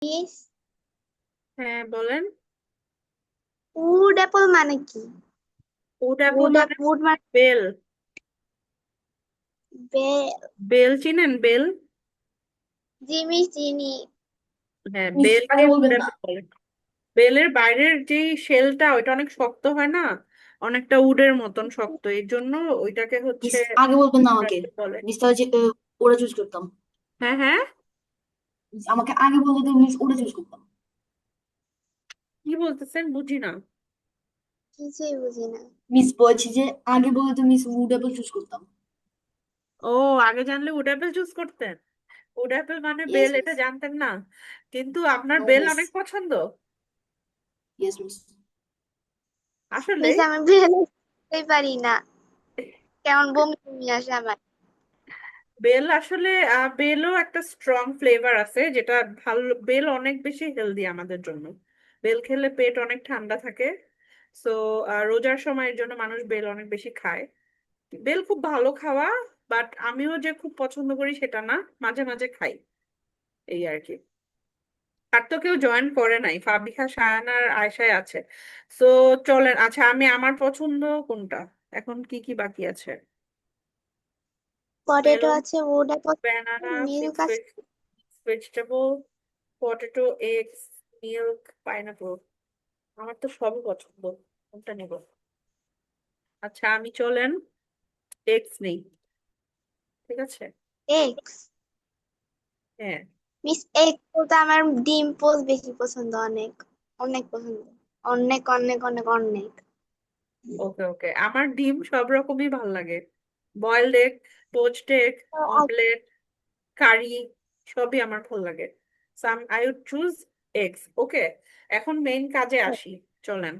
Miss হ্যাঁ বলেন। Would Apple মানে কি? উড অ্যাপল মানে উড মানে বেল। বেল। বেল চিনেন বেল? জিমি চিনি। হ্যাঁ, মিস বেলকে আগে উড বলবেন না। অ্যাপল বলে। বেলের বাইরের যে শেলটা ওইটা অনেক শক্ত হয় না, অনেকটা উডের মতন শক্ত, এই জন্য ওইটাকে হচ্ছে মিস আগে বলবেন না উড আমাকে। অ্যাপল বলে। মিস তাহলে ওরা চুজ করতাম। হ্যাঁ হ্যাঁ। মিস আমাকে আগে বললে তো মিস ওরা চুজ করতাম। কি বলতেছেন বুঝি না। কিছুই বুঝি না। মিস বলছি যে আগে বললে তো মিস উড অ্যাপল চুজ করতাম। ও, আগে জানলে উড অ্যাপল চুজ করতেন? উড অ্যাপল মানে ইয়েস বেল মিস। এটা জানতেন না? কিন্তু আপনার নো বেল মিস। অনেক পছন্দ। Yes miss. আসলে মিস আমি বেল বুঝতেই পারি না, কেমন বমি বমি আসে আমার। বেল আসলে বেলও একটা স্ট্রং ফ্লেভার আছে যেটা ভালো। বেল অনেক বেশি হেলদি আমাদের জন্য। বেল খেলে পেট অনেক ঠান্ডা থাকে। সো রোজার সময়ের জন্য মানুষ বেল অনেক বেশি খায়। বেল খুব ভালো খাওয়া, বাট আমিও যে খুব পছন্দ করি সেটা না, মাঝে মাঝে খাই, এই আর কি। আর তো কেউ জয়েন করে নাই, ফাবিহা সায়ান আর আয়শায় আছে। সো চলেন, আচ্ছা আমি আমার পছন্দ কোনটা, এখন কি কি বাকি আছে? পটেটো মেলন, আছে, wood apple, banana, milk mix আছে। Vegetable, potato, eggs, milk, pineapple. আমার তো সবই পছন্দ, কোনটা নেব? আচ্ছা আমি চলেন এগস নেই, ঠিক আছে। এগস। হ্যাঁ। মিস এগ বলতে আমার ডিম পোচ বেশি পছন্দ, অনেক অনেক পছন্দ, অনেক অনেক অনেক অনেক। ওকে ওকে, আমার ডিম সব রকমই ভাল লাগে। Boiled egg, poached egg, omelette, curry, সবই আমার ভাল লাগে। I would choose eggs. Okay, এখন মেইন কাজে আসি। চলেন,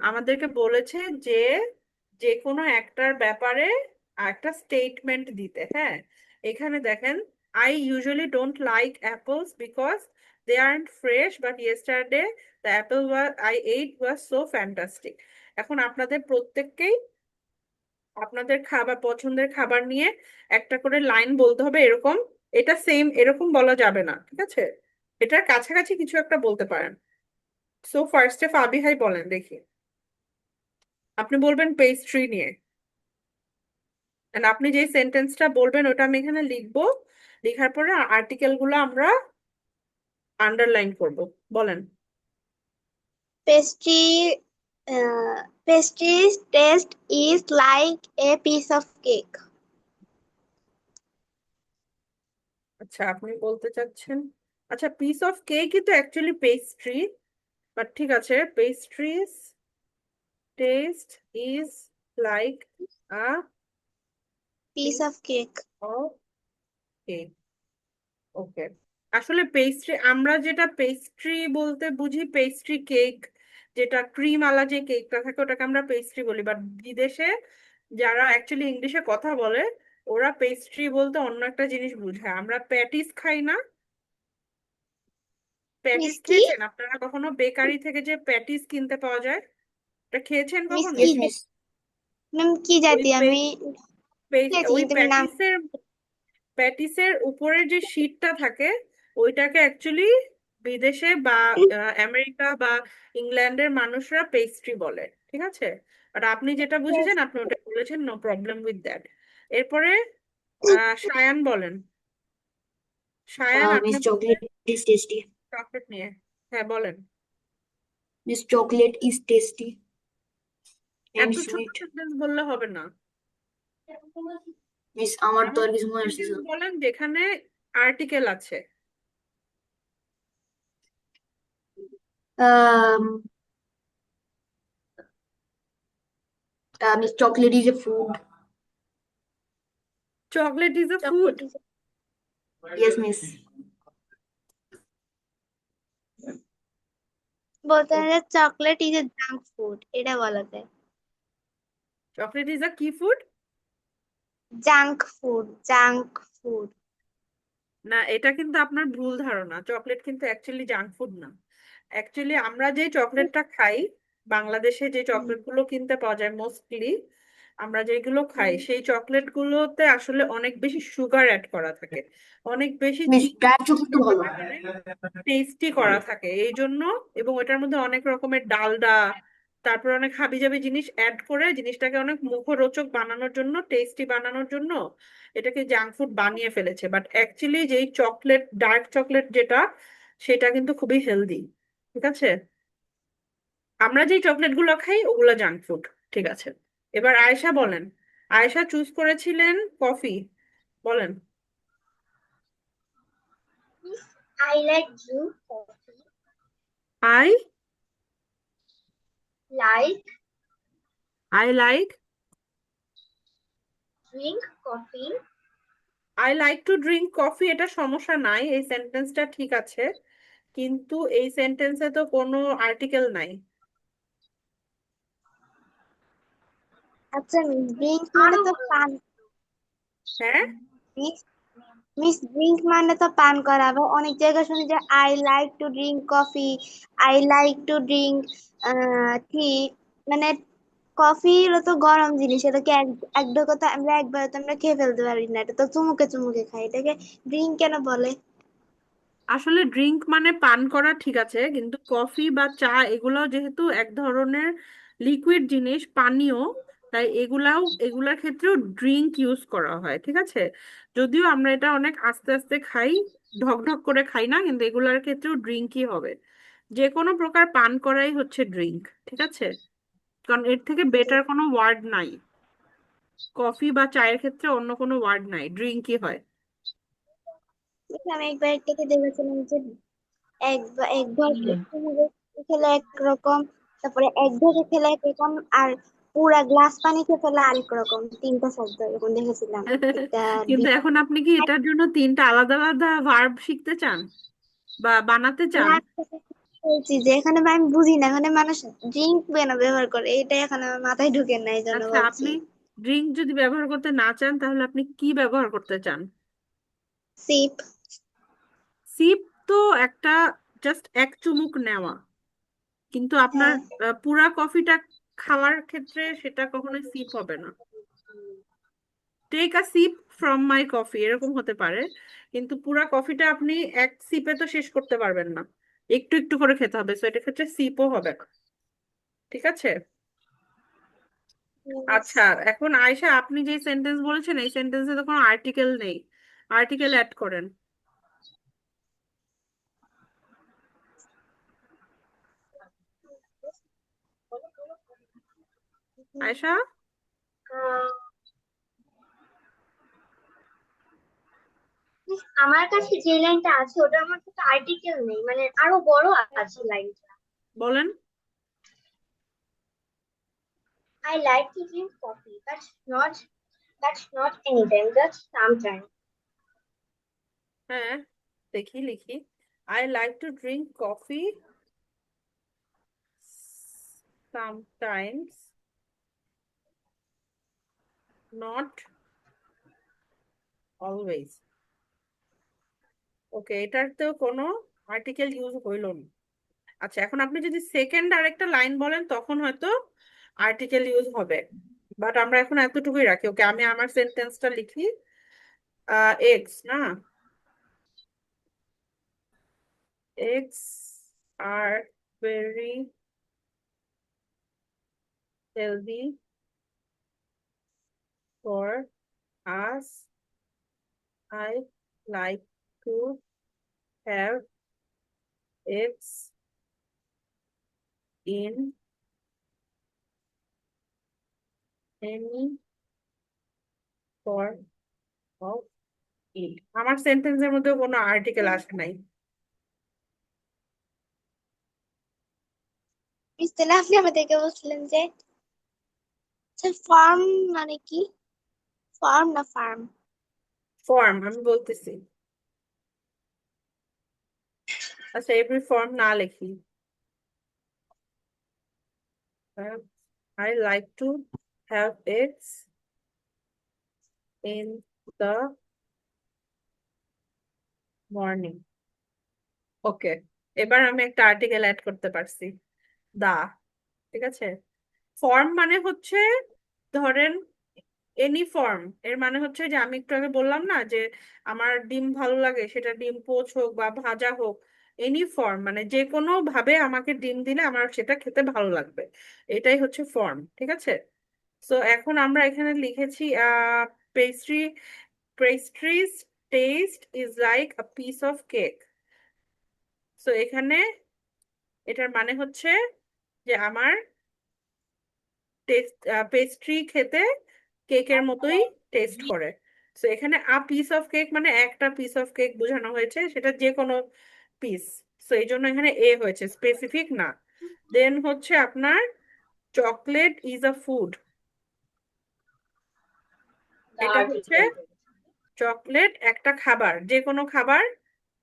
আমাদেরকে বলেছে যে যে কোনো একটার ব্যাপারে একটা স্টেটমেন্ট দিতে। হ্যাঁ, এখানে দেখেন, I usually don't like apples because they aren't fresh, but yesterday the apple I ate was so fantastic. এখন আপনাদের প্রত্যেককেই আপনাদের খাবার, পছন্দের খাবার নিয়ে একটা করে লাইন বলতে হবে এরকম। এটা সেম এরকম বলা যাবে না, ঠিক আছে? এটার কাছাকাছি কিছু একটা বলতে পারেন। সো ফার্স্টে ফাবিহাই বলেন দেখি। আপনি বলবেন পেস্ট্রি নিয়ে। And আপনি যে সেন্টেন্সটা বলবেন ওটা আমি এখানে লিখবো, লেখার পরে আর্টিকেল গুলো আমরা আন্ডারলাইন করব। বলেন। Pastry, pastry's taste is like a piece of cake. আচ্ছা আপনি বলতে চাচ্ছেন, আচ্ছা পিস অফ কেক কিন্তু অ্যাকচুয়ালি পেস্ট্রি, বাট ঠিক আছে, pastries taste is like a Piece piece of cake. Of cake. Okay. আসলে পেস্ট্রি, আমরা যেটা পেস্ট্রি বলতে বুঝি পেস্ট্রি কেক, যেটা ক্রিম আলা যে কেকটা থাকে ওটাকে আমরা পেস্ট্রি বলি, বাট বিদেশে যারা অ্যাকচুয়ালি ইংলিশে কথা বলে ওরা পেস্ট্রি বলতে অন্য একটা জিনিস বুঝায়। আমরা প্যাটিস খাই না? প্যাটিস Miss কি? খেয়েছেন আপনারা কখনো? বেকারি থেকে যে প্যাটিস কিনতে পাওয়া যায়, এটা খেয়েছেন মিস কখনো? কি ইয়েস মিস। নাম কি ওই জাতি আমি খেয়েছি ওই কিন্তু আমি নাম। প্যাটিসের প্যাটিসের উপরে যে শীটটা থাকে ওইটাকে অ্যাকচুয়ালি বিদেশে বা আমেরিকা বা ইংল্যান্ডের মানুষরা পেস্ট্রি বলে, ঠিক আছে? আর আপনি যেটা বুঝেছেন আপনি ওটা বলেছেন, নো প্রবলেম উইথ দ্যাট। এরপরে সায়ান বলেন। সায়ান আপনি মিস বলবেন চকলেট ইজ টেস্টি। চকলেট নিয়ে। হ্যাঁ বলেন। Miss chocolate is tasty and এত ছোট সুইট। সেন্টেন্স বললে হবে না। মিস আমার তো এমন আর কিছু মনে আসছে সেন্টেন্স না। বলেন যেখানে আর্টিকেল আছে। Miss chocolate is a food. Chocolate is a food? Chocolate yes miss. বলতে হবে chocolate is a junk food, এটা বলা যায়। চকলেট ইজ আ কি food? Junk food, junk food. না, এটা কিন্তু আপনার ভুল ধারণা, চকলেট কিন্তু অ্যাকচুয়ালি জাঙ্ক ফুড না। অ্যাকচুয়ালি আমরা যে চকলেটটা খাই, বাংলাদেশে যে চকলেট গুলো কিনতে পাওয়া যায় মোস্টলি, আমরা যেগুলো খাই সেই চকলেট গুলোতে আসলে অনেক বেশি সুগার অ্যাড করা থাকে, অনেক বেশি বেশ চিনি ডার্ক চকলেট তো ভালো। অনেক টেস্টি করা থাকে এই জন্য, এবং এটার মধ্যে অনেক রকমের ডালডা, তারপর অনেক হাবিজাবি জিনিস অ্যাড করে জিনিসটাকে অনেক মুখরোচক বানানোর জন্য, টেস্টি বানানোর জন্য এটাকে জাঙ্ক ফুড বানিয়ে ফেলেছে। বাট অ্যাকচুয়ালি যেই চকলেট, ডার্ক চকলেট যেটা, সেটা কিন্তু খুবই হেলদি। ঠিক আছে, আমরা যেই চকলেট গুলো খাই ওগুলো জাঙ্ক ফুড। ঠিক আছে, এবার আয়েশা বলেন। আয়েশা চুজ করেছিলেন কফি, বলেন। I like drink coffee. I Like I like drink coffee. I like to drink coffee, এটা সমস্যা নাই, এই সেন্টেন্সটা ঠিক আছে, কিন্তু এই সেন্টেন্সে তো কোনো আর্টিকেল নাই। আচ্ছা মিস, ড্রিঙ্ক মানে তো পান। হ্যাঁ, মিস মিস ড্রিঙ্ক মানে তো পান করা। আবার অনেক জায়গায় শুনি যে I like to drink coffee, I like to drink tea. মানে কফি তো গরম জিনিস, এটাকে এক এক ঢোকতে আমরা একবার তো আমরা খেয়ে ফেলতে পারি না, এটা তো চুমুকে চুমুকে খাই, এটাকে ড্রিঙ্ক কেন বলে? আসলে ড্রিঙ্ক মানে পান করা, ঠিক আছে, কিন্তু কফি বা চা এগুলো যেহেতু এক ধরনের লিকুইড জিনিস, পানীয়, তাই এগুলার ক্ষেত্রেও ড্রিঙ্ক ইউজ করা হয়। ঠিক আছে, যদিও আমরা এটা অনেক আস্তে আস্তে খাই, ঢক ঢক করে খাই না, কিন্তু এগুলার ক্ষেত্রেও ড্রিঙ্কই হবে। যে কোনো প্রকার পান করাই হচ্ছে ড্রিঙ্ক। ঠিক আছে, কারণ এর থেকে বেটার কোনো ওয়ার্ড নাই, কফি বা চায়ের ক্ষেত্রে অন্য কোনো ওয়ার্ড নাই, ড্রিঙ্কই হয়। আমি একবার একটাকে দেখেছিলাম যে এক ঘর চুমুকে খেলে একরকম, তারপরে এক ঘরে খেলে একরকম, আর পুরা গ্লাস পানি খেয়ে ফেলে আরেক রকম, তিনটা শব্দ এরকম দেখেছিলাম একটা কিন্তু ভিডিও। এখন আপনি কি এটার জন্য তিনটা আলাদা আলাদা ভার্ব শিখতে চান বা বানাতে চান? বলছি যে এখানে আমি বুঝি না, এখানে মানুষ ড্রিঙ্ক কেন ব্যবহার করে, এটাই এখন আমার মাথায় ঢুকে না, এই জন্য আচ্ছা, বলছি। আপনি ড্রিঙ্ক যদি ব্যবহার করতে না চান তাহলে আপনি কি ব্যবহার করতে চান? সিপ। সিপ তো একটা, জাস্ট এক চুমুক নেওয়া, কিন্তু আপনার হ্যাঁ। পুরা কফিটা খাওয়ার ক্ষেত্রে সেটা কখনোই সিপ হবে না। Take a sip from my coffee এরকম হতে পারে, কিন্তু পুরা কফিটা আপনি এক সিপে তো শেষ করতে পারবেন না, একটু একটু করে খেতে হবে, সো এটার ক্ষেত্রে সিপও হবে না। ঠিক আছে, আচ্ছা, এখন আয়শা আপনি যে সেন্টেন্স বলেছেন এই সেন্টেন্সে তো কোনো আর্টিকেল নেই, আর্টিকেল অ্যাড করেন। আয়শা, আমার কাছে যে লাইনটা আছে ওটা আমার কাছে আর্টিকেল নেই, মানে আরো বড় আছে লাইনটা। বলেন। I like to drink coffee, that's not anytime, just sometimes. হ্যাঁ, দেখি লিখি। I like to drink coffee sometimes, not always. Okay, এটাতেও কোনো আর্টিকেল ইউজ হইল না। আচ্ছা, এখন আপনি যদি সেকেন্ড আরেকটা লাইন বলেন তখন হয়তো আর্টিকেল ইউজ হবে, বাট আমরা এখন এতটুকুই রাখি। ওকে, আমি আমার সেন্টেন্সটা লিখি। এগস না, eggs are very healthy for us. I like to have eggs in any form of it. আমার সেন্টেন্সের মধ্যে কোনো আর্টিকেল আসে নাই। তাহলে আপনি আমাদেরকে বলছিলেন যে ফার্ম মানে কি? ফার্ম না ফার্ম? ফর্ম আমি বলতেছি। আচ্ছা, এভরি ফর্ম না লিখি। I like to have eggs in the morning. ওকে, এবার আমি একটা আর্টিকেল অ্যাড করতে পারছি, দা। ঠিক আছে, ফর্ম মানে হচ্ছে ধরেন এনি ফর্ম, এর মানে হচ্ছে যে আমি একটু আগে বললাম না যে আমার ডিম ভালো লাগে, সেটা ডিম পোচ হোক বা ভাজা হোক, এনি ফর্ম মানে যে কোনো ভাবে আমাকে ডিম দিলে আমার সেটা খেতে ভালো লাগবে, এটাই হচ্ছে ফর্ম, ঠিক আছে? সো এখন আমরা এখানে লিখেছি pastry, pastries taste is like a piece of cake. So এখানে এটার মানে হচ্ছে যে আমার টেস্ট, পেস্ট্রি খেতে কেকের মতোই টেস্ট করে। তো এখানে আ পিস অফ কেক মানে একটা পিস অফ কেক বোঝানো হয়েছে, সেটা যে কোনো পিস। তো এই জন্য এখানে এ হয়েছে, স্পেসিফিক না। দেন হচ্ছে আপনার চকলেট ইজ আ ফুড, এটা হচ্ছে চকলেট একটা খাবার, যে কোনো খাবার,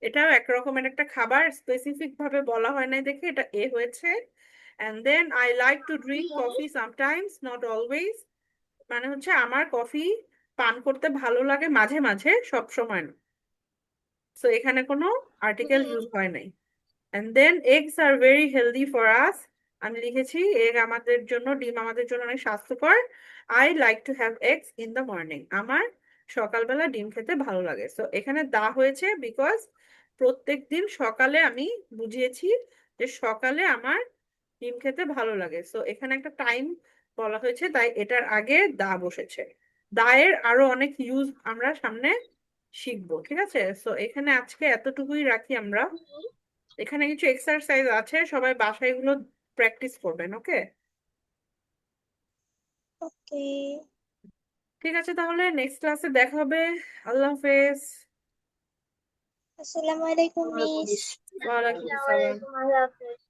এটাও এক রকমের একটা খাবার, স্পেসিফিক ভাবে বলা হয় নাই দেখে এটা এ হয়েছে। And then I like to drink coffee sometimes not always, মানে হচ্ছে আমার কফি পান করতে ভালো লাগে মাঝে মাঝে, সব সময় না। সো এখানে কোনো আর্টিকেল ইউজ হয় নাই। And then eggs are very healthy for us, আমি লিখেছি এগ আমাদের জন্য, ডিম আমাদের জন্য অনেক স্বাস্থ্যকর। I like to have eggs in the morning, আমার সকালবেলা ডিম খেতে ভালো লাগে। সো এখানে দা হয়েছে বিকজ প্রত্যেক দিন সকালে আমি বুঝিয়েছি যে সকালে আমার ডিম খেতে ভালো লাগে। সো এখানে একটা টাইম বলা হয়েছে, তাই এটার আগে দা বসেছে। দায়ের আরো অনেক ইউজ আমরা সামনে শিখবো, ঠিক আছে? সো এখানে আজকে এতটুকুই রাখি আমরা। এখানে কিছু এক্সারসাইজ আছে, সবাই বাসায় এগুলো প্র্যাকটিস করবেন, ওকে? ওকে। ঠিক আছে, তাহলে নেক্সট ক্লাসে দেখা হবে। আল্লাহ হাফেজ। আসসালামু আলাইকুম আল্লাহ মিস। হাফিজ। ওয়ালাইকুম আসসালাম। আল্লাহ হাফেজ।